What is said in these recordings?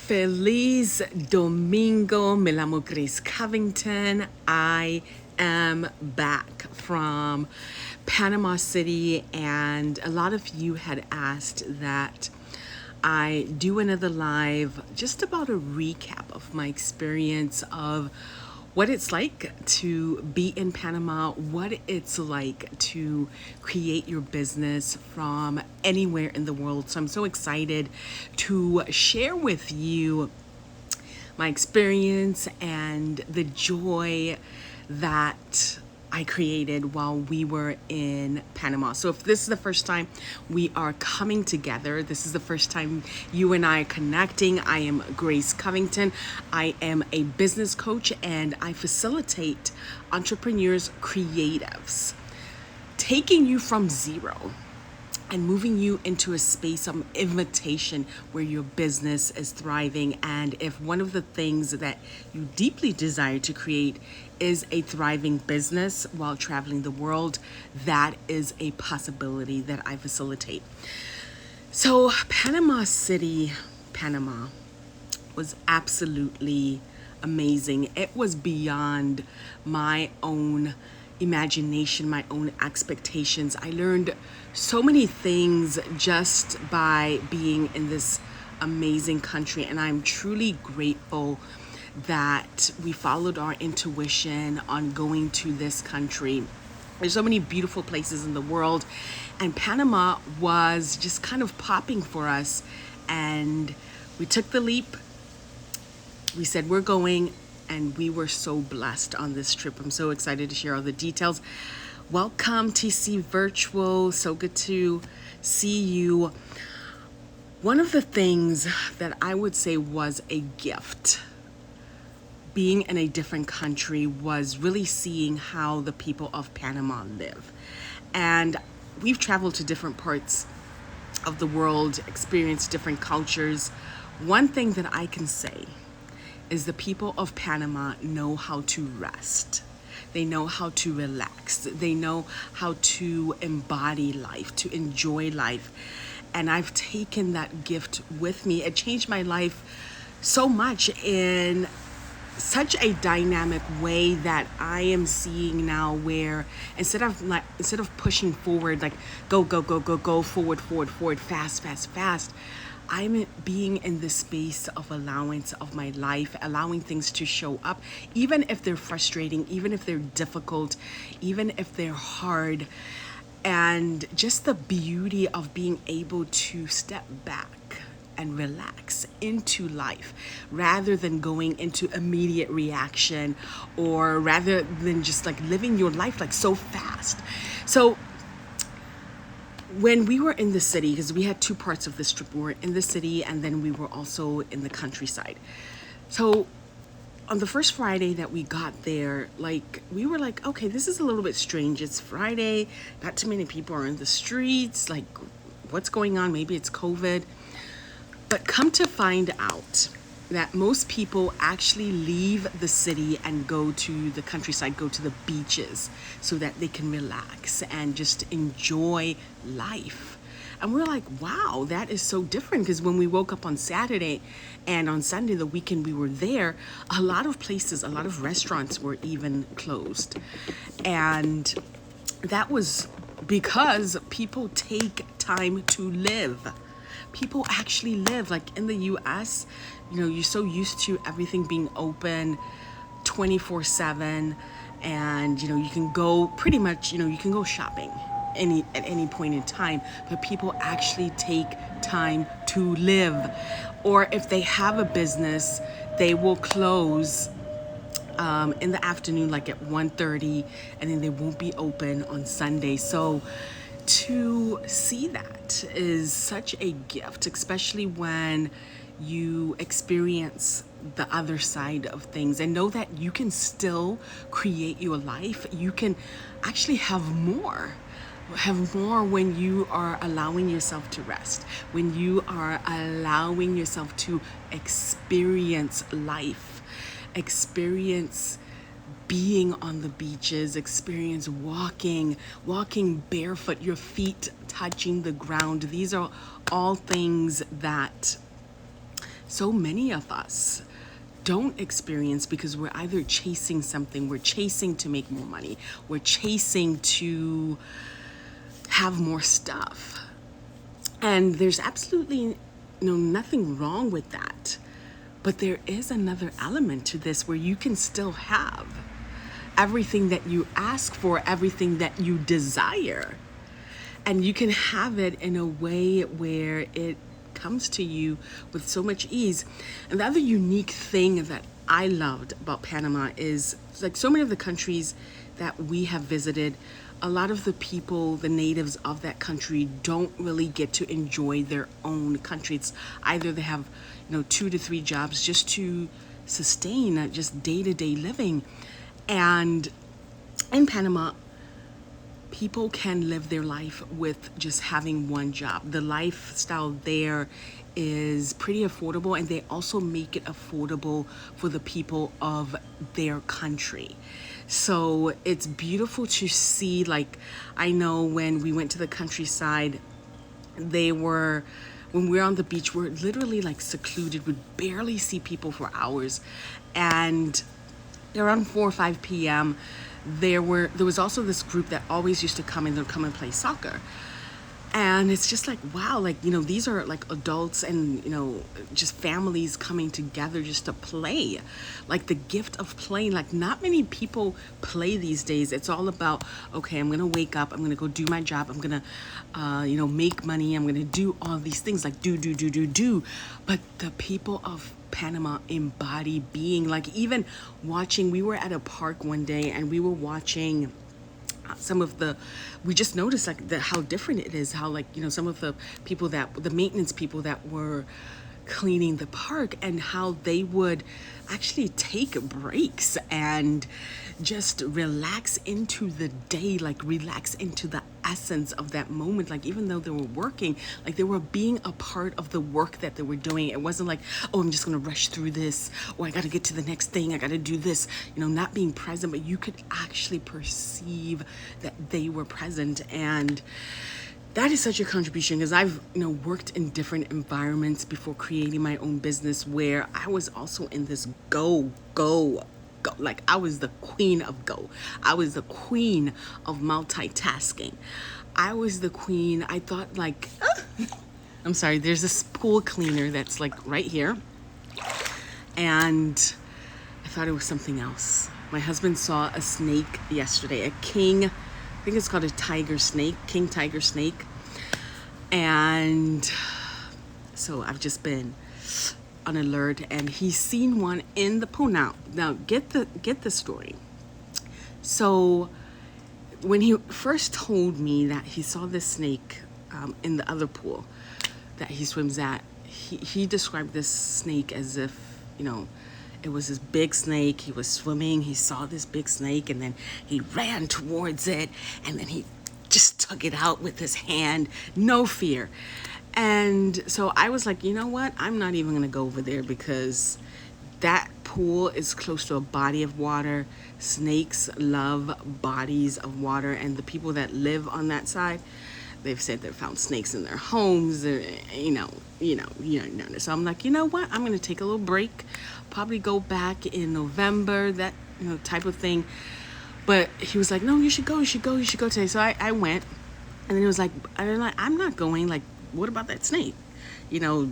Feliz Domingo, me llamo Grace Covington. I am back from Panama City, and a lot of you had asked that I do another live just about a recap of my experience of what it's like to be in Panama, what it's like to create your business from anywhere in the world. So I'm so excited to share with you my experience and the joy that I created while we were in Panama. So if this is the first time we are coming together, this is the first time you and I are connecting. I am Grace Covington. I am a business coach and I facilitate entrepreneurs, creatives, taking you from zero and moving you into a space of invitation where your business is thriving. And if one of the things that you deeply desire to create is a thriving business while traveling the world, that is a possibility that I facilitate. So Panama City, Panama was absolutely amazing. It was beyond my own imagination, my own expectations. I learned so many things just by being in this amazing country, and I'm truly grateful that we followed our intuition on going to this country. There's so many beautiful places in the world, and Panama was just kind of popping for us, and we took the leap. We said we're going, and we were so blessed on this trip. I'm so excited to share all the details. Welcome, TC Virtual. So good to see you. One of the things that I would say was a gift being in a different country was really seeing how the people of Panama live. And we've traveled to different parts of the world, experienced different cultures. One thing that I can say is the people of Panama know how to rest. They know how to relax. They know how to embody life, to enjoy life. And I've taken that gift with me. It changed my life so much in such a dynamic way that I am seeing now, where instead of pushing forward, like go forward, fast, I'm being in the space of allowance of my life, allowing things to show up, even if they're frustrating, even if they're difficult, even if they're hard. And just the beauty of being able to step back and relax into life rather than going into immediate reaction, or rather than just like living your life like so fast. So when we were in the city, because we had two parts of this trip, we were in the city and then we were also in the countryside. So on the first Friday that we got there, like we were like, okay, this is a little bit strange. It's Friday, not too many people are in the streets, like what's going on? Maybe it's COVID. But come to find out that most people actually leave the city and go to the countryside, go to the beaches so that they can relax and just enjoy life. And we're like, wow, that is so different, because when we woke up on Saturday and on Sunday, the weekend we were there, a lot of places, a lot of restaurants were even closed. And that was because people take time to live. People actually live. Like in the US, you're so used to everything being open 24/7, and you can go pretty much, you can go shopping at any point in time, but people actually take time to live. Or if they have a business, they will close in the afternoon, like at 1:30, and then they won't be open on Sunday. So to see that is such a gift, especially when you experience the other side of things and know that you can still create your life. You can actually have more when you are allowing yourself to rest, when you are allowing yourself to experience life, experience being on the beaches, experience walking barefoot, your feet touching the ground. These are all things that so many of us don't experience because we're either chasing something, we're chasing to make more money, we're chasing to have more stuff. And there's absolutely nothing wrong with that. But there is another element to this where you can still have everything that you ask for, everything that you desire. And you can have it in a way where it comes to you with so much ease. And the other unique thing that I loved about Panama is, like so many of the countries that we have visited, a lot of the people, the natives of that country, don't really get to enjoy their own country. It's either they have 2 to 3 jobs just to sustain just day-to-day living. And in Panama, people can live their life with just having one job. The lifestyle there is pretty affordable, and they also make it affordable for the people of their country. So it's beautiful to see. Like, I know when we went to the countryside, when we're on the beach, we're literally like secluded. We barely see people for hours. And around 4 or 5 p.m., there was also this group that always used to come and play soccer. And it's just like, wow, like, these are like adults and, just families coming together just to play. Like the gift of playing. Like, not many people play these days. It's all about, okay, I'm going to wake up, I'm going to go do my job, I'm going to, make money, I'm going to do all these things, like do. But the people of Panama embody being. Like, even watching, we were at a park one day and we were watching we just noticed like how different it is, how like, some of the maintenance people that were cleaning the park, and how they would actually take breaks and just relax into the day, like relax into the essence of that moment. Like, even though they were working, like they were being a part of the work that they were doing. It wasn't like, oh, I'm just gonna rush through this, or I gotta get to the next thing, I gotta do this, not being present. But you could actually perceive that they were present. And that is such a contribution, because I've worked in different environments before creating my own business, where I was also in this go. Like, I was the queen of go. I was the queen of multitasking. I was the queen. I thought like, I'm sorry, there's this pool cleaner that's like right here. And I thought it was something else. My husband saw a snake yesterday, a king, I think it's called a tiger snake, king tiger snake. And so I've just been on alert, and he's seen one in the pool. Now get the story. So when he first told me that he saw this snake in the other pool that he swims at, he described this snake as if, it was this big snake. He was swimming, he saw this big snake, and then he ran towards it, and then he just took it out with his hand, no fear. And so I was like, you know what? I'm not even gonna go over there, because that pool is close to a body of water. Snakes love bodies of water, and the people that live on that side, they've said they've found snakes in their homes. So I'm like, you know what? I'm gonna take a little break, probably go back in November, that type of thing. But he was like, no, you should go today. So I went, and then he was like, I'm not going. Like, what about that snake? The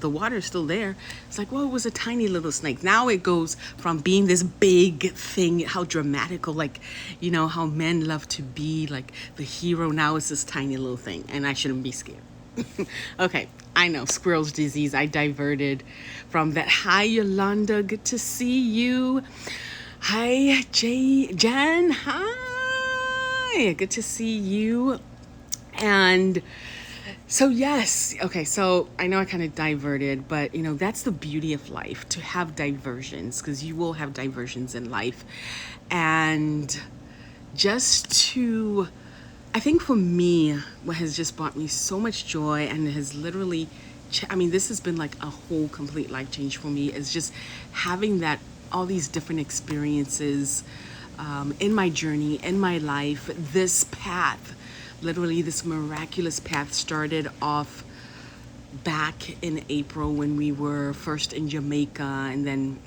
water's still there. It's like, well, it was a tiny little snake. Now it goes from being this big thing, how dramatical, like, how men love to be like the hero. Now it's this tiny little thing, and I shouldn't be scared. Okay, I know, squirrel's disease. I diverted from that. Hi, Yolanda, good to see you. Hi, Jen, hi, good to see you. And so, yes, okay, so I know I kind of diverted, but that's the beauty of life, to have diversions, because you will have diversions in life. And I think for me, what has just brought me so much joy and has literally, this has been like a whole complete life change for me, is just having all these different experiences in my journey, in my life. This path, literally this miraculous path, started off back in April when we were first in Jamaica and then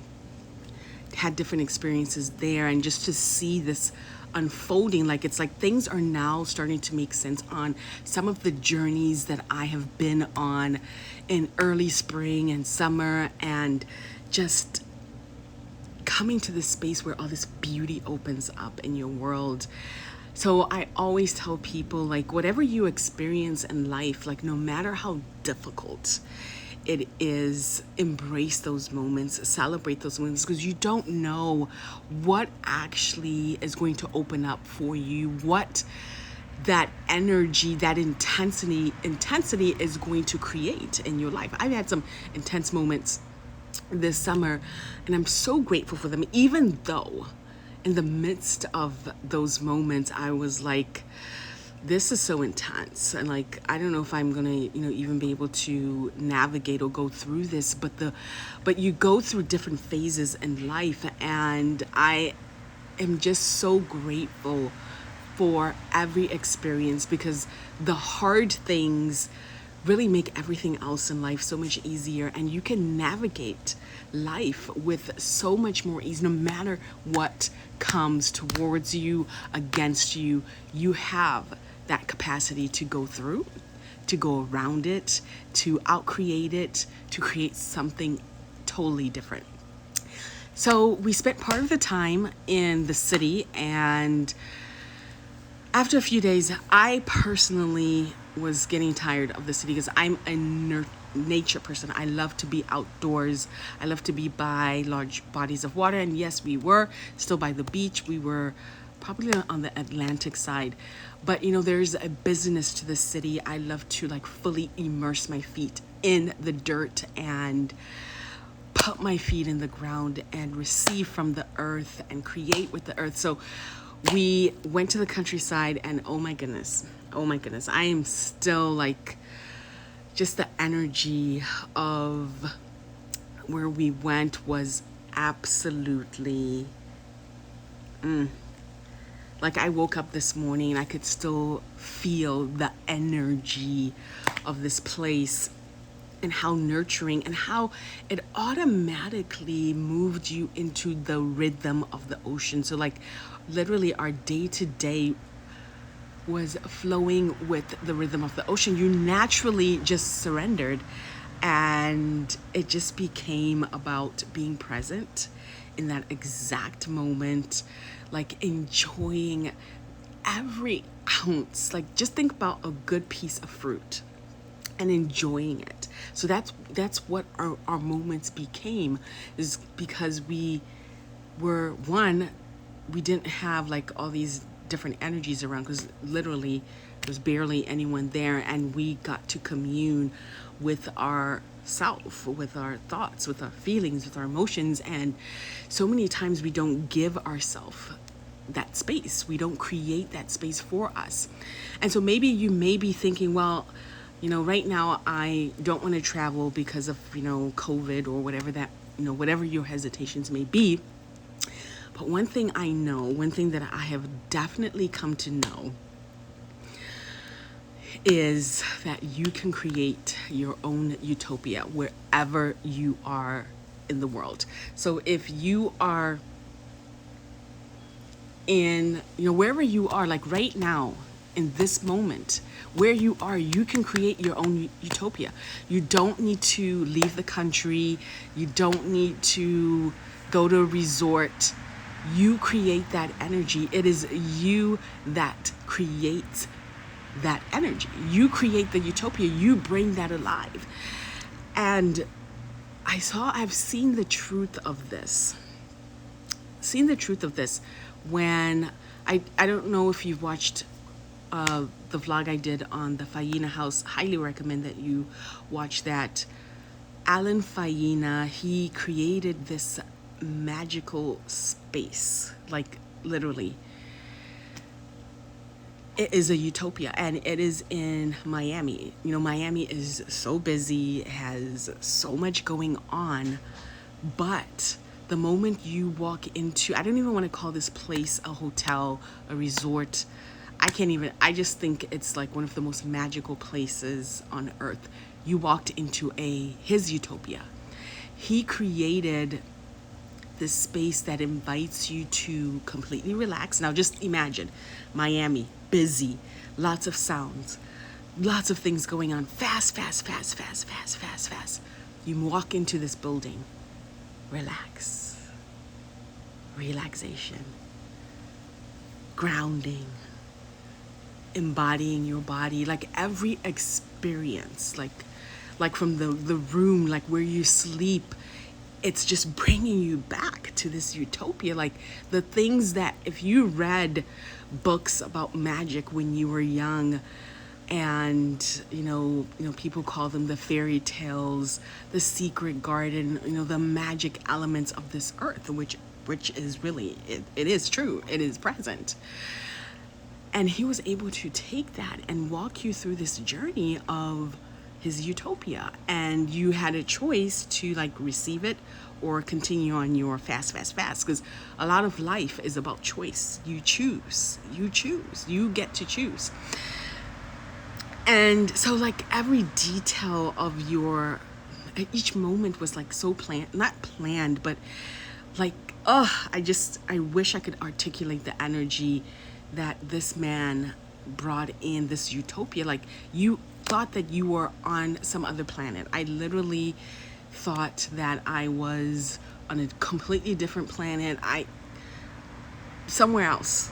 had different experiences there, and just to see this unfolding, like it's like things are now starting to make sense on some of the journeys that I have been on in early spring and summer, and just coming to this space where all this beauty opens up in your world. So I always tell people, like, whatever you experience in life, like, no matter how difficult it is, embrace those moments, celebrate those moments, because you don't know what actually is going to open up for you, what that energy, that intensity is going to create in your life. I've had some intense moments this summer, and I'm so grateful for them, even though in the midst of those moments I was like, this is so intense, and like I don't know if I'm gonna even be able to navigate or go through this, but you go through different phases in life, and I am just so grateful for every experience, because the hard things really make everything else in life so much easier, and you can navigate life with so much more ease. No matter what comes towards you, against you, you have that capacity to go through, to go around it, to outcreate it, to create something totally different. So we spent part of the time in the city, and after a few days, I personally was getting tired of the city, because I'm a nature person. I love to be outdoors. I love to be by large bodies of water. And yes, we were still by the beach. We were probably on the Atlantic side. But there's a business to the city. I love to like fully immerse my feet in the dirt and put my feet in the ground and receive from the earth and create with the earth. So we went to the countryside, and oh my goodness, I am still like, just the energy of where we went was absolutely, like I woke up this morning and I could still feel the energy of this place, and how nurturing, and how it automatically moved you into the rhythm of the ocean. So like literally our day to day was flowing with the rhythm of the ocean. You naturally just surrendered, and it just became about being present in that exact moment, like enjoying every ounce. Like just think about a good piece of fruit and enjoying it. So that's what our moments became, is because we were, one, we didn't have like all these different energies around, because literally there's barely anyone there, and we got to commune with our self, with our thoughts, with our feelings, with our emotions. And so many times we don't give ourselves that space. We don't create that space for us. And so maybe you may be thinking, well, right now I don't want to travel because of, COVID or whatever that, whatever your hesitations may be. But one thing that I have definitely come to know is that you can create your own utopia wherever you are in the world. So if you are in, wherever you are, like right now, in this moment, where you are, you can create your own utopia. You don't need to leave the country. You don't need to go to a resort. You create that energy. It is you that creates that energy. You create the utopia. You bring that alive. And I've seen the truth of this. When I don't know if you've watched the vlog I did on the Faina house. Highly recommend that you watch that. Alan Faina, he created this magical space, like literally. It is a utopia, and it is in Miami. Miami is so busy, has so much going on, but the moment you walk into, I don't even want to call this place a hotel, a resort. I just think it's like one of the most magical places on earth. you walked into his utopia. He created this space that invites you to completely relax. Now just imagine Miami, busy, lots of sounds, lots of things going on, fast, fast, fast, fast, fast, fast, fast. You walk into this building, relax, relaxation, grounding, embodying your body, like every experience, like from the room, like where you sleep, it's just bringing you back to this utopia. Like the things that if you read books about magic when you were young, and people call them the fairy tales, the secret garden, the magic elements of this earth, which is really, it is true, it is present. And he was able to take that and walk you through this journey of his utopia. And you had a choice to like receive it or continue on your fast, fast, fast. Because a lot of life is about choice. You choose, you get to choose. And so like every detail of each moment was like so not planned, but like, I wish I could articulate the energy that this man brought in this utopia. Like you thought that you were on some other planet. I literally thought that I was on a completely different planet. Somewhere else.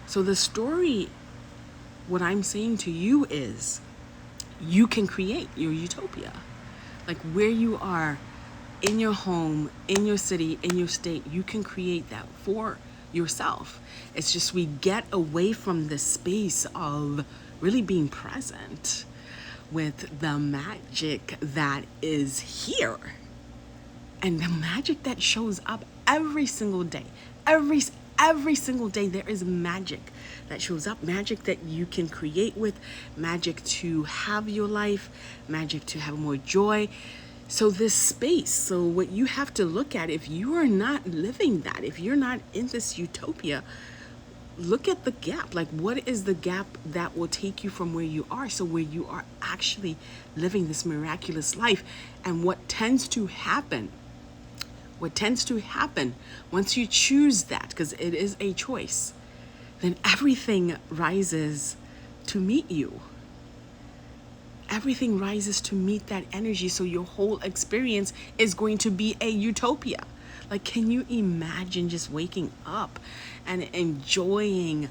So the story, what I'm saying to you is you can create your utopia. Like where you are, in your home, in your city, in your state, you can create that for yourself. It's just we get away from the space of really being present with the magic that is here. And the magic that shows up every single day. Every single day there is magic that shows up, magic that you can create with, magic to have your life, magic to have more joy. So this space, so what you have to look at, if you are not living that, if you're not in this utopia, look at the gap. Like what is the gap that will take you from where you are, so where you are actually living this miraculous life. And what tends to happen once you choose that, because it is a choice, then everything rises to meet you. Everything rises to meet that energy. So your whole experience is going to be a utopia. Like, can you imagine just waking up and enjoying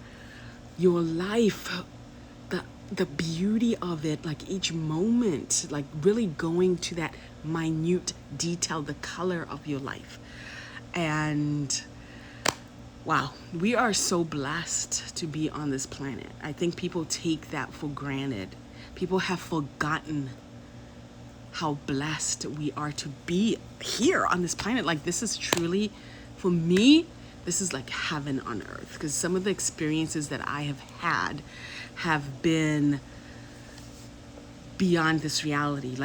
your life, the beauty of it, like each moment, like really going to that minute detail, the color of your life. And wow, we are so blessed to be on this planet. I think people take that for granted. People have forgotten how blessed we are to be here on this planet. Like this is truly, for me, this is like heaven on earth. Because some of the experiences that I have had have been beyond this reality,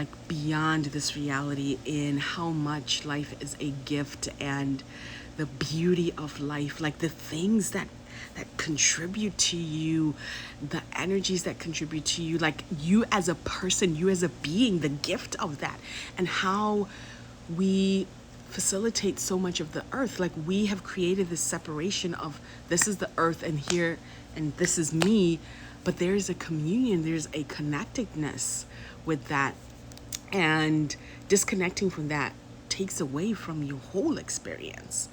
in how much life is a gift and the beauty of life, like the things that contribute to you, the energies that contribute to you, like you as a person, you as a being, the gift of that, and how we facilitate so much of the earth. Like we have created this separation of this is the earth and here and this is me, but there's a communion, there's a connectedness with that, and disconnecting from that takes away from your whole experience.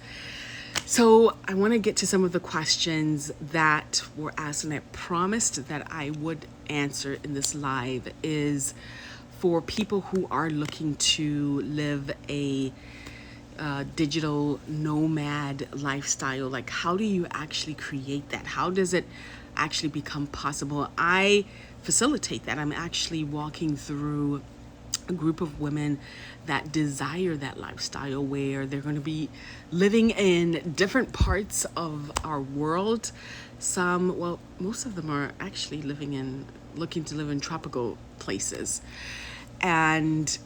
So I want to get to some of the questions that were asked, and I promised that I would answer in this live, is for people who are looking to live a digital nomad lifestyle. Like, how do you actually create that? How does it actually become possible? I facilitate that. I'm actually walking through a group of women that desire that lifestyle, where they're going to be living in different parts of our world. Most of them are actually looking to live in tropical places, and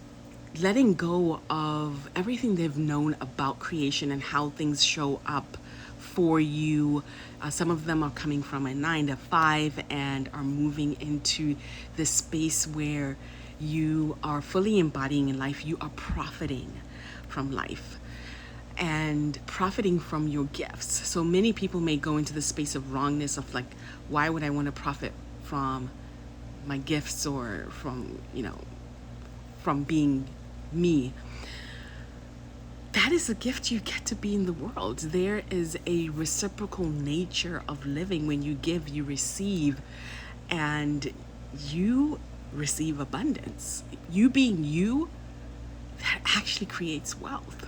letting go of everything they've known about creation and how things show up for you. Some of them are coming from a 9 to 5 and are moving into this space where you are fully embodying in life. You are profiting from life and profiting from your gifts. So many people may go into the space of wrongness of like, why would I want to profit from my gifts or from, from being me? That is a gift you get to be in the world. There is a reciprocal nature of living. When you give, you receive, and you receive abundance. You being you, that actually creates wealth.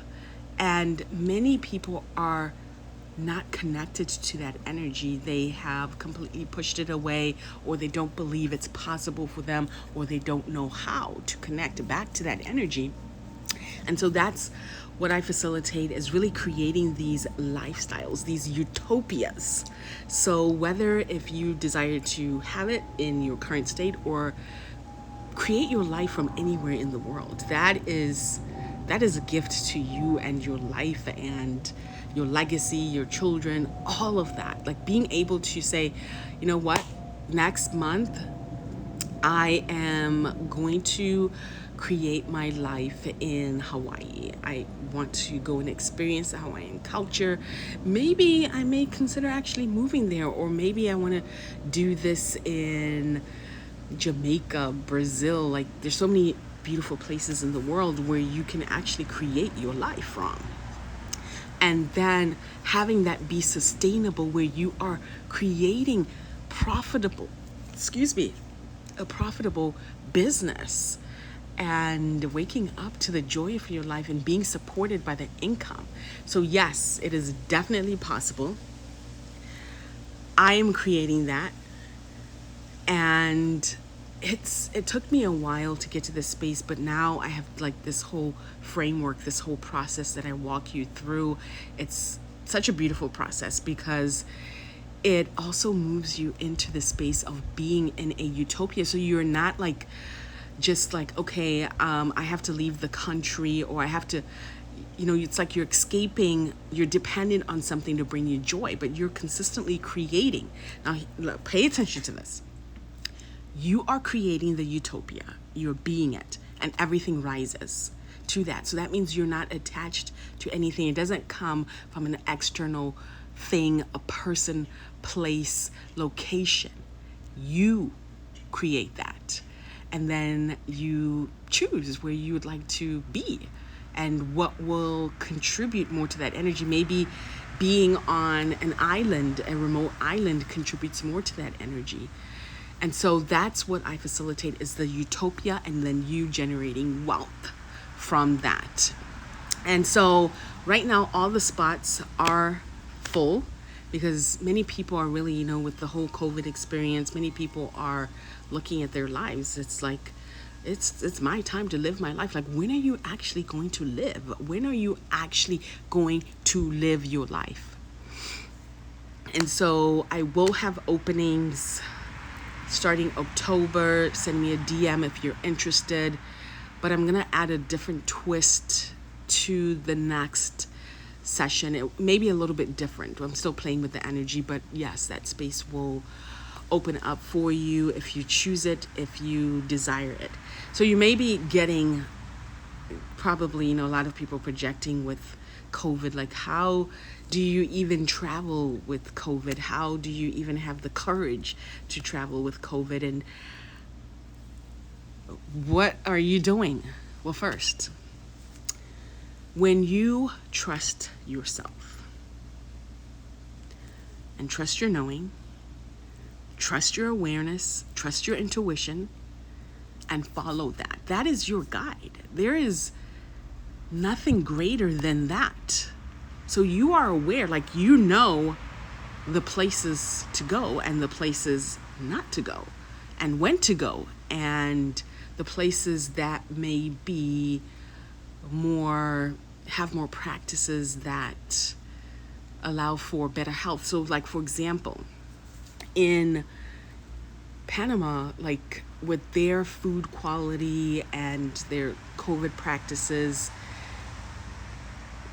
And many people are not connected to that energy. They have completely pushed it away, or they don't believe it's possible for them, or they don't know how to connect back to that energy. And so that's what I facilitate, is really creating these lifestyles, these utopias. So whether if you desire to have it in your current state or create your life from anywhere in the world, that is a gift to you and your life and your legacy, your children, all of that. Like being able to say, you know what, next month I am going to create my life in Hawaii. I want to go and experience the Hawaiian culture. Maybe I may consider actually moving there, or maybe I want to do this in Jamaica, Brazil. Like there's so many beautiful places in the world where you can actually create your life from. And then having that be sustainable, where you are creating a profitable business and waking up to the joy of your life and being supported by the income. So yes, it is definitely possible. I am creating that, and it took me a while to get to this space, but now I have like this whole framework, this whole process that I walk you through. It's such a beautiful process because it also moves you into the space of being in a utopia. So you're not like just like, okay, I have to leave the country, or I have to, it's like you're escaping, you're dependent on something to bring you joy, but you're consistently creating. Now, look, pay attention to this. You are creating the utopia, you're being it, and everything rises to that. So that means you're not attached to anything. It doesn't come from an external thing, a person, place, location. You create that. And then you choose where you would like to be and what will contribute more to that energy. Maybe being on an island, a remote island, contributes more to that energy. And so that's what I facilitate, is the utopia, and then you generating wealth from that. And so right now, all the spots are full because many people are really, with the whole COVID experience, many people are looking at their lives. It's like, it's my time to live my life. Like, when are you actually going to live? When are you actually going to live your life? And so I will have openings starting October. Send me a DM if you're interested. But I'm going to add a different twist to the next session. It may be a little bit different. I'm still playing with the energy, but yes, that space will open up for you if you choose it, if you desire it. So you may be getting probably, a lot of people projecting with COVID, like, how do you even travel with COVID? How do you even have the courage to travel with COVID? And what are you doing? Well, first, when you trust yourself and trust your knowing, trust your awareness, trust your intuition, and follow that. That is your guide. There is nothing greater than that. So you are aware, like, the places to go and the places not to go, and when to go, and the places that may be have more practices that allow for better health. So, like, for example, in Panama, like, with their food quality and their COVID practices,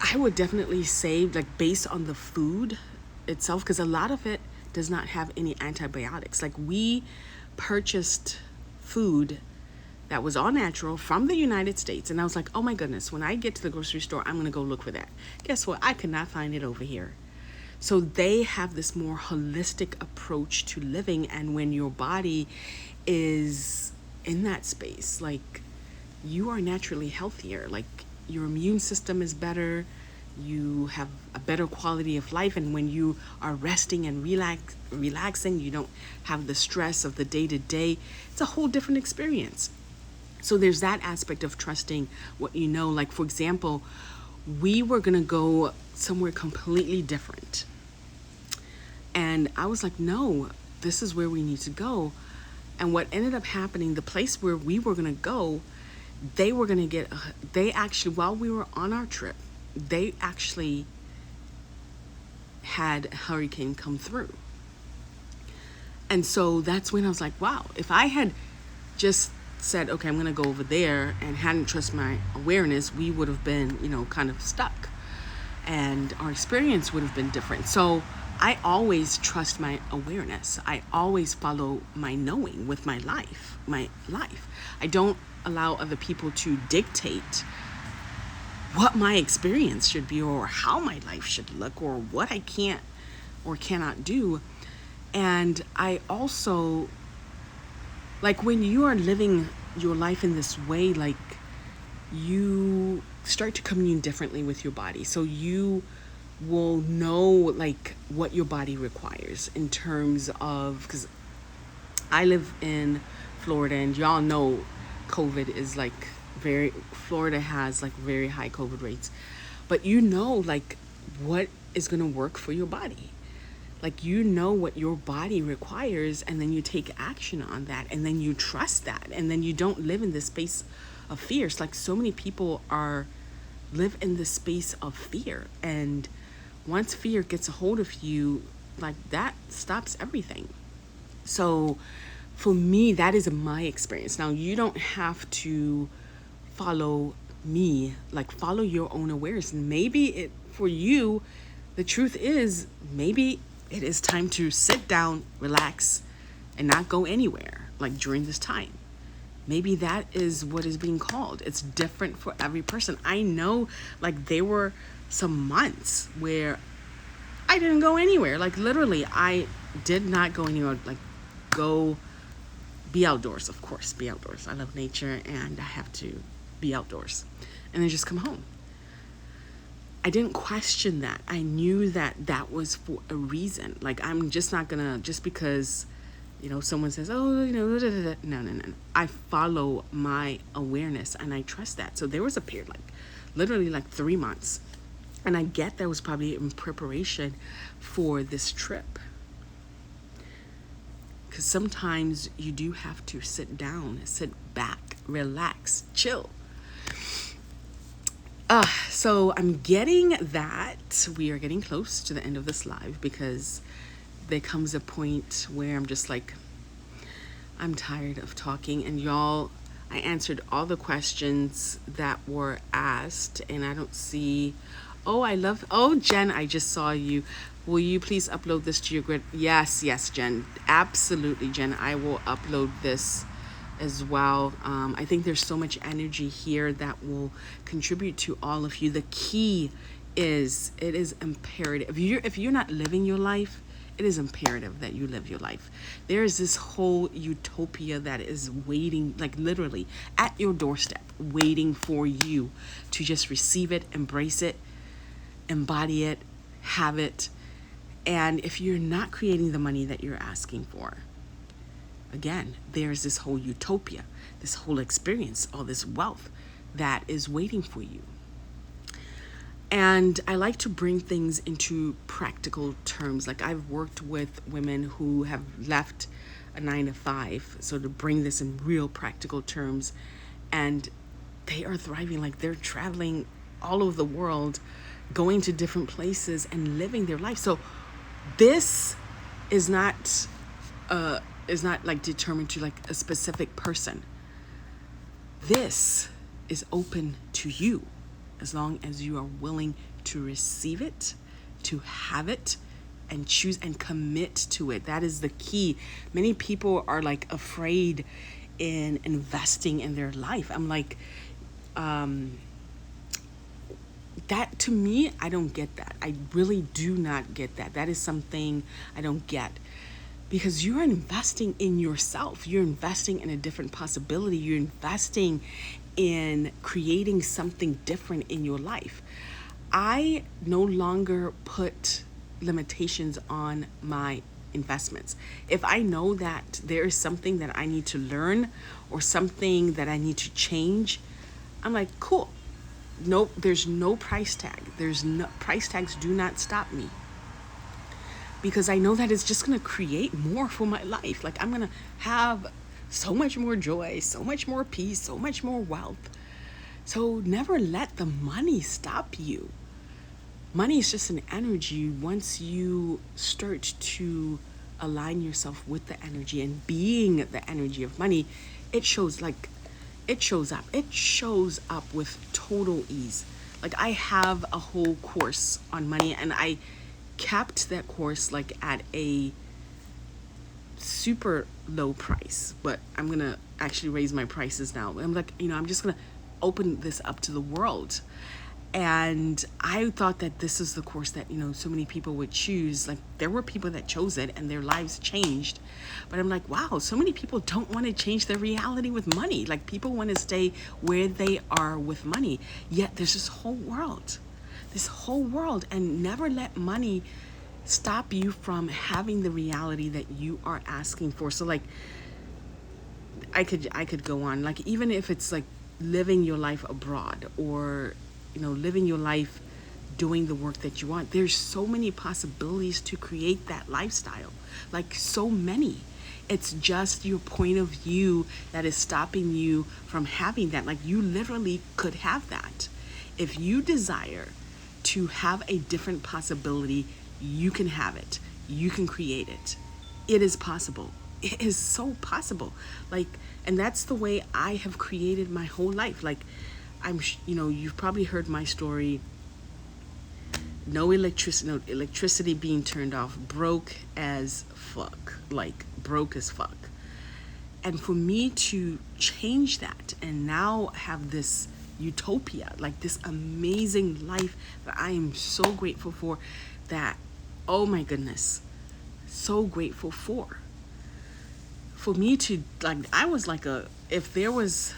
I would definitely say, like, based on the food itself, because a lot of it does not have any antibiotics. Like, we purchased food that was all natural from the United States. And I was like, oh my goodness, when I get to the grocery store, I'm going to go look for that. Guess what? I could not find it over here. So they have this more holistic approach to living. And when your body is in that space, like, you are naturally healthier. Like, your immune system is better. You have a better quality of life. And when you are resting and relaxing, you don't have the stress of the day to day. It's a whole different experience. So there's that aspect of trusting what you know. Like, for example, we were going to go somewhere completely different. And I was like, no, this is where we need to go. And what ended up happening, the place where we were going to go, they were going to they actually, while we were on our trip, they actually had a hurricane come through. And so that's when I was like, wow, if I had just said, okay, I'm going to go over there and hadn't trusted my awareness, we would have been, kind of stuck. And our experience would have been different. So I always trust my awareness. I always follow my knowing with my life. I don't allow other people to dictate what my experience should be, or how my life should look, or what I can't or cannot do. And I also, like, when you are living your life in this way, like, you start to commune differently with your body. So you will know, like, what your body requires in terms of, because I live in Florida, and y'all know COVID is like Florida has like very high COVID rates. But like, what is going to work for your body. Like, what your body requires, and then you take action on that, and then you trust that, and then you don't live in this space of fear. It's like so many people live in this space of fear, and once fear gets a hold of you, like, that stops everything. So for me, that is my experience. Now, you don't have to follow me, like, follow your own awareness. And maybe for you, the truth is, maybe it is time to sit down, relax, and not go anywhere, like, during this time. Maybe that is what is being called. It's different for every person. I know, like, there were some months where I didn't go anywhere. Like, literally, I did not go anywhere. Like, go be outdoors, of course, be outdoors. I love nature, and I have to be outdoors. And then just come home. I didn't question that. I knew that was for a reason. Like, I'm just not gonna, just because, someone says, oh, no. I follow my awareness, and I trust that. So there was a period, like, literally like 3 months. And I get that was probably in preparation for this trip. Because sometimes you do have to sit down, sit back, relax, chill. So I'm getting that we are getting close to the end of this live, because there comes a point where I'm just like, I'm tired of talking. And y'all, I answered all the questions that were asked, and I don't see, Jen, I just saw you. Will you please upload this to your grid? Yes, Jen. Absolutely, Jen. I will upload this as well. I think there's so much energy here that will contribute to all of you. The key is, it is imperative. If you're not living your life, it is imperative that you live your life. There is this whole utopia that is waiting, like, literally at your doorstep, waiting for you to just receive it, embrace it, embody it, have it. And if you're not creating the money that you're asking for, again, there's this whole utopia, this whole experience, all this wealth that is waiting for you. And I like to bring things into practical terms. Like, I've worked with women who have left a 9-to-5, so to bring this in real practical terms, and they are thriving. Like, they're traveling all over the world, going to different places and living their life. So this is not like determined to like a specific person. This is open to you. as long as you are willing to receive it, to have it, and choose and commit to it. That is the key. Many people are like afraid in investing in their life. I'm like, that to me, I don't get that. I really do not get that. That is something I don't get, because you're investing in yourself. You're investing in a different possibility. You're investing in creating something different in your life. I no longer put limitations on my investments. If I know that there is something that I need to learn or something that I need to change, I'm like, cool. No, there's no price tag. There's no price tags do not stop me, because I know that it's just going to create more for my life. Like, I'm going to have so much more joy, so much more peace, so much more wealth. So never let the money stop you. Money is just an energy. Once you start to align yourself with the energy and being the energy of money, it shows like it shows up. It shows up with total ease. Like, I have a whole course on money, and I capped that course like at a super low price, but I'm gonna actually raise my prices now. I'm like, I'm just gonna open this up to the world. And I thought that this is the course that, so many people would choose. Like, there were people that chose it and their lives changed. But I'm like, wow, so many people don't want to change their reality with money. Like, people want to stay where they are with money. Yet there's this whole world. And never let money stop you from having the reality that you are asking for. So, like, I could go on. Like, even if it's like living your life abroad, or living your life doing the work that you want. There's so many possibilities to create that lifestyle. Like, so many. It's just your point of view that is stopping you from having that. Like, you literally could have that. If you desire to have a different possibility, you can have it. You can create it. It is possible. It is so possible. Like, and that's the way I have created my whole life. Like, you've probably heard my story. No electricity being turned off, broke as fuck, like broke as fuck. And for me to change that and now have this utopia, like this amazing life that I am so grateful for, that, oh my goodness, so grateful for. For me to, like, I was like if there was,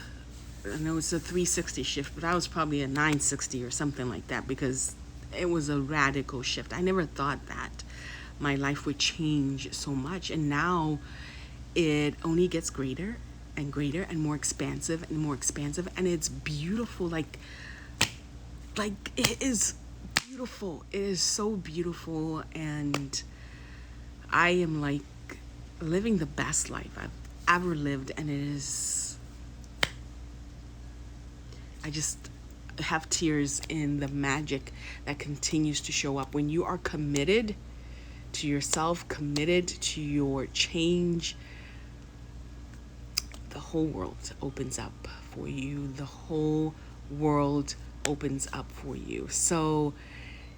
I know it's a 360 shift, but I was probably a 960 or something like that, because it was a radical shift. I never thought that my life would change so much. And now it only gets greater and greater and more expansive and more expansive. And it's beautiful. Like it is beautiful. It is so beautiful. And I am like living the best life I've ever lived. And it is, I just have tears in the magic that continues to show up when you are committed to yourself, committed to your change. The whole world opens up for you. The whole world opens up for you. So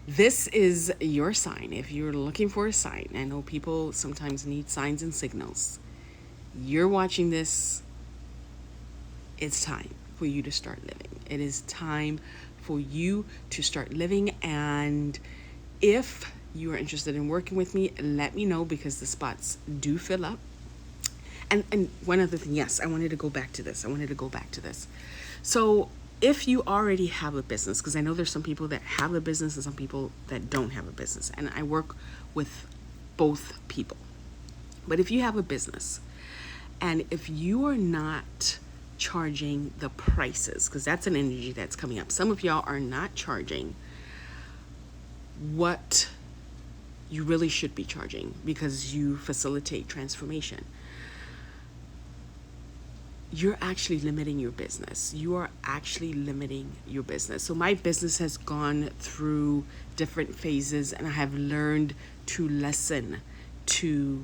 this is your sign. If you're looking for a sign, I know people sometimes need signs and signals. You're watching this. It's time for you to start living. It is time for you to start living. And if you are interested in working with me, let me know, because the spots do fill up. And one other thing, yes, I wanted to go back to this. So if you already have a business, because I know there's some people that have a business and some people that don't have a business, and I work with both people. But if you have a business, and if you are not charging the prices, because that's an energy that's coming up, some of y'all are not charging what you really should be charging, because you facilitate transformation. You're actually limiting your business. You are actually limiting your business. So my business has gone through different phases, and I have learned to listen to,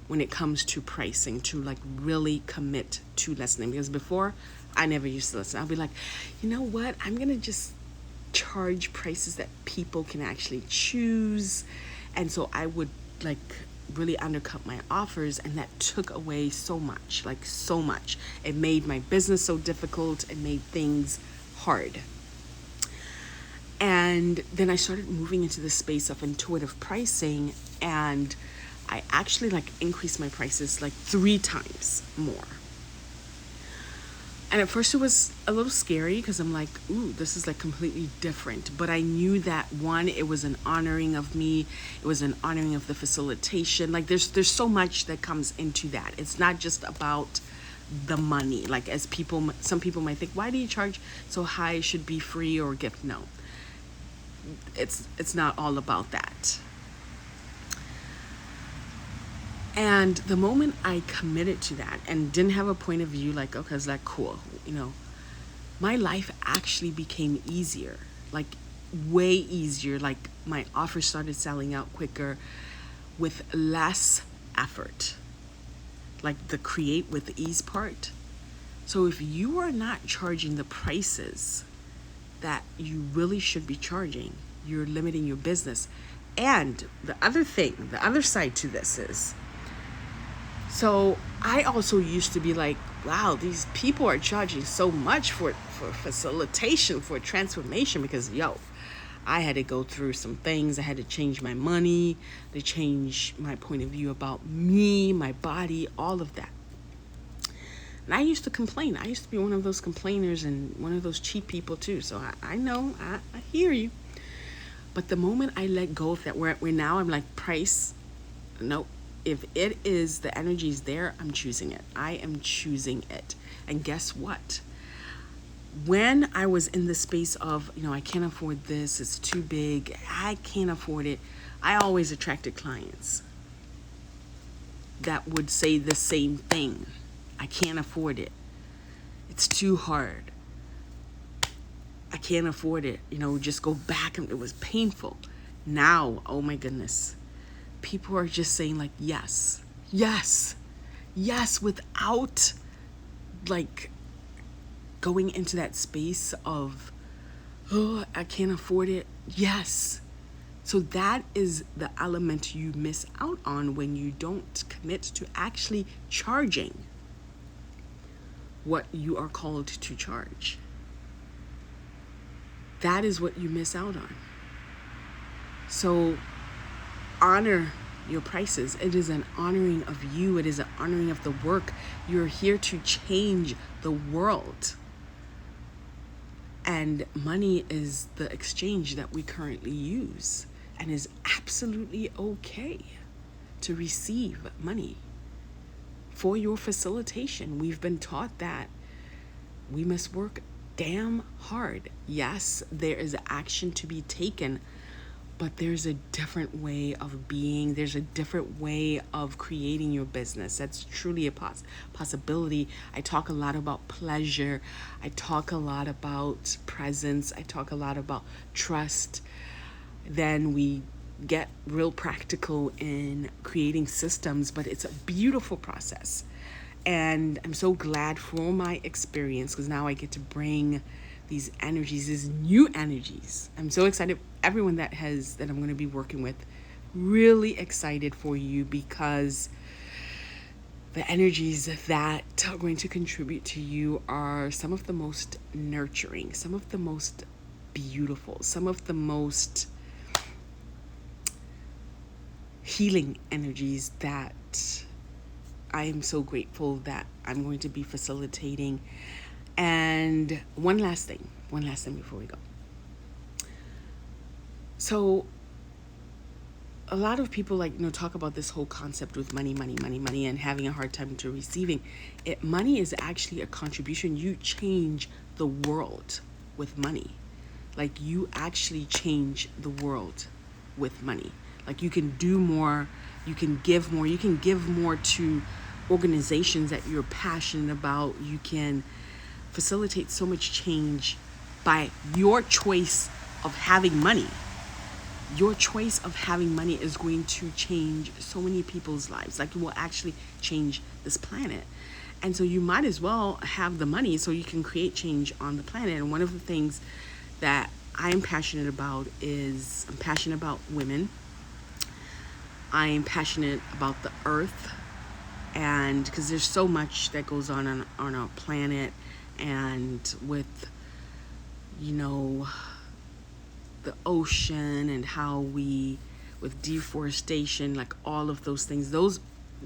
when it comes to pricing, to like really commit to listening. Because before, I never used to listen. I'll be like, you know what? I'm going to just charge prices that people can actually choose. And so I would like really undercut my offers, and that took away so much, like so much. It made my business so difficult. It made things hard. And then I started moving into the space of intuitive pricing, and I actually like increased my prices like 3 times more. And at first it was a little scary because I'm like, ooh, this is like completely different. But I knew that one, it was an honoring of me. It was an honoring of the facilitation. Like there's so much that comes into that. It's not just about the money. Like as people, some people might think, why do you charge so high? It should be free or gift. No, it's not all about that. And the moment I committed to that and didn't have a point of view, like, okay, it's like cool, my life actually became easier, like way easier. Like my offers started selling out quicker with less effort, like the create with ease part. So if you are not charging the prices that you really should be charging, you're limiting your business. And the other side to this is, so I also used to be like, wow, these people are charging so much for facilitation, for transformation, because I had to go through some things. I had to change my money, to change my point of view about me, my body, all of that. And I used to complain. I used to be one of those complainers and one of those cheap people too. So I know, I hear you. But the moment I let go of that, where now I'm like, price, nope. If it is, the energy is there, I'm choosing it. I am choosing it. And guess what? When I was in the space of, I can't afford this, it's too big, I can't afford it, I always attracted clients that would say the same thing. I can't afford it. It's too hard. I can't afford it. Just go back. And it was painful. Now, oh my goodness. People are just saying like, yes, without like going into that space of, oh, I can't afford it. Yes. So that is the element you miss out on when you don't commit to actually charging what you are called to charge. That is what you miss out on. So honor your prices. It is an honoring of you. It is an honoring of the work. You're here to change the world. And money is the exchange that we currently use, and is absolutely okay to receive money for your facilitation. We've been taught that we must work damn hard. Yes, there is action to be taken, but there's a different way of being. There's a different way of creating your business. That's truly a possibility. I talk a lot about pleasure. I talk a lot about presence. I talk a lot about trust. Then we get real practical in creating systems, but it's a beautiful process. And I'm so glad for my experience, because now I get to bring these energies, these new energies. I'm so excited. Everyone that I'm going to be working with, really excited for you, because the energies that are going to contribute to you are some of the most nurturing, some of the most beautiful, some of the most healing energies that I am so grateful that I'm going to be facilitating. And one last thing before we go. So a lot of people talk about this whole concept with money, and having a hard time to receiving it. Money is actually a contribution. You change the world with money. Like, you actually change the world with money. Like, you can do more, you can give more to organizations that you're passionate about. You can facilitate so much change by your choice of having money. Your choice of having money is going to change so many people's lives. Like, it will actually change this planet. And so you might as well have the money so you can create change on the planet. And one of the things that I'm passionate about is I'm passionate about women. I am passionate about the earth, and because there's so much that goes on our planet, and with, you know, the ocean and how we, with deforestation, like all of those things, those,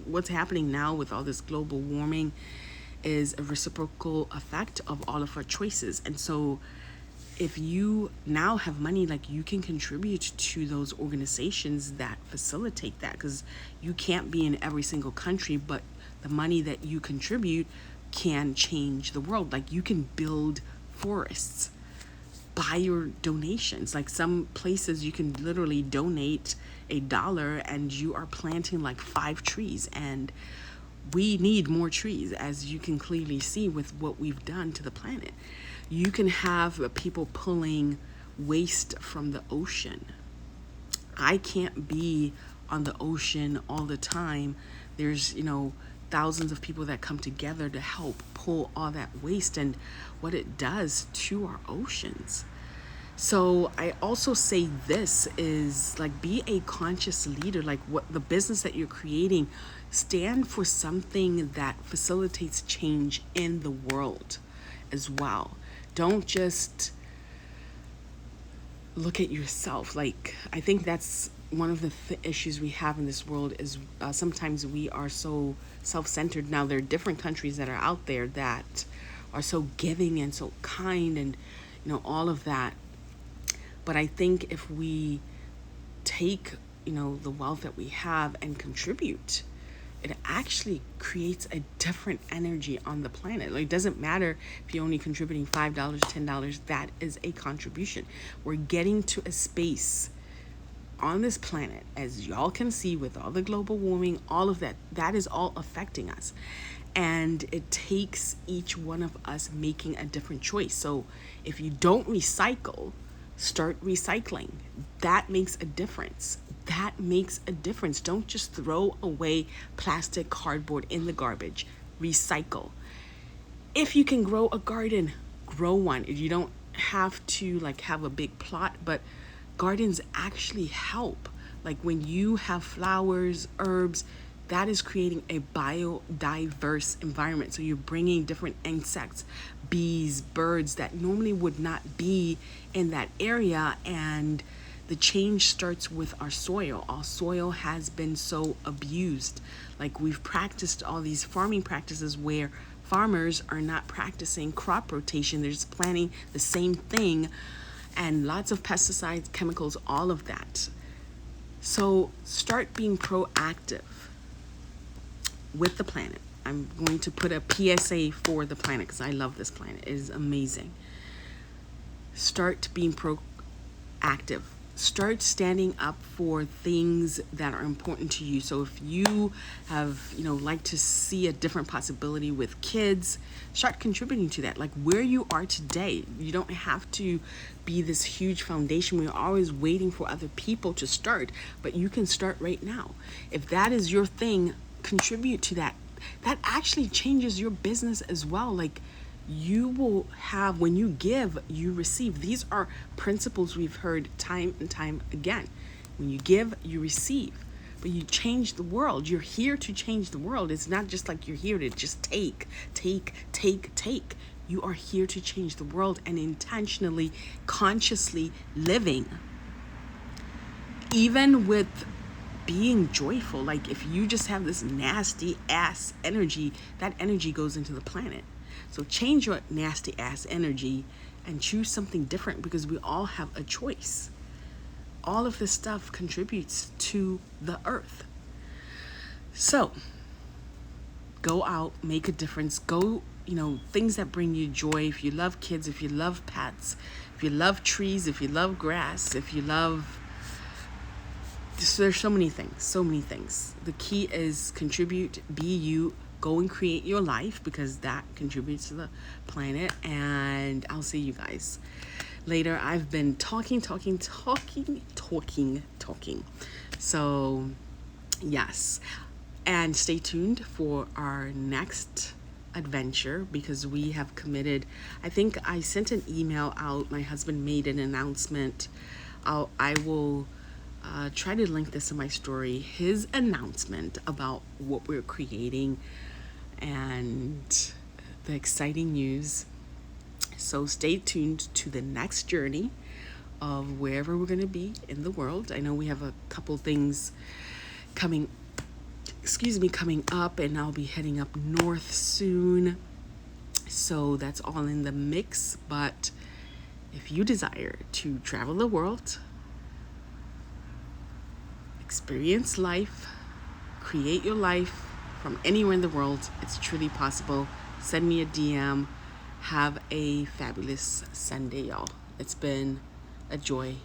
what's happening now with all this global warming is a reciprocal effect of all of our choices. And so if you now have money, like, you can contribute to those organizations that facilitate that, because you can't be in every single country, but the money that you contribute can change the world. Like, you can build forests by your donations. Like, some places you can literally donate $1 and you are planting like 5 trees. And we need more trees, as you can clearly see with what we've done to the planet. You can have people pulling waste from the ocean. I can't be on the ocean all the time. There's, thousands of people that come together to help pull all that waste and what it does to our oceans. So I also say this is like, be a conscious leader. Like, what the business that you're creating, stand for something that facilitates change in the world as well. Don't just look at yourself. Like, I think that's one of the issues we have in this world is sometimes we are so self-centered. Now, there are different countries that are out there that are so giving and so kind and, all of that. But I think if we take, the wealth that we have and contribute, it actually creates a different energy on the planet. Like, it doesn't matter if you're only contributing $5, $10, that is a contribution. We're getting to a space on this planet, as y'all can see with all the global warming, all of that, that is all affecting us. And it takes each one of us making a different choice. So if you don't recycle, start recycling. That makes a difference. That makes a difference. Don't just throw away plastic, cardboard in the garbage. Recycle. If you can grow a garden, grow one. You don't have to have a big plot, but gardens actually help. Like, when you have flowers, herbs, that is creating a biodiverse environment. So you're bringing different insects, bees, birds that normally would not be in that area. And the change starts with our soil. Our soil has been so abused. Like, we've practiced all these farming practices where farmers are not practicing crop rotation. They're just planting the same thing, and lots of pesticides, chemicals, all of that. So start being proactive with the planet. I'm going to put a PSA for the planet because I love this planet. It is amazing. Start being proactive. Start standing up for things that are important to you. So if you have, like to see a different possibility with kids, start contributing to that. Like, where you are today, you don't have to be this huge foundation. We're always waiting for other people to start, but you can start right now. If that is your thing, contribute to that. That actually changes your business as well. Like, you will have, when you give, you receive. These are principles we've heard time and time again. When you give, you receive. But you change the world. You're here to change the world. It's not just like you're here to just take. You are here to change the world, and intentionally, consciously living. Even with being joyful. Like, if you just have this nasty ass energy, that energy goes into the planet. So change your nasty ass energy and choose something different, because we all have a choice. All of this stuff contributes to the earth. So go out, make a difference. Go, things that bring you joy. If you love kids, if you love pets, if you love trees, if you love grass, if you love, there's so many things. The key is contribute, be you, go and create your life, because that contributes to the planet. And I'll see you guys later. I've been talking. So yes, and stay tuned for our next adventure because we have committed. I think I sent an email out. My husband made an announcement. I will try to link this in my story. His announcement about what we're creating and the exciting news. So stay tuned to the next journey of wherever we're going to be in the world. I know we have a couple things coming coming up, and I'll be heading up north soon. So that's all in the mix. But if you desire to travel the world, experience life, create your life from anywhere in the world, it's truly possible. Send me a DM. Have a fabulous Sunday, y'all. It's been a joy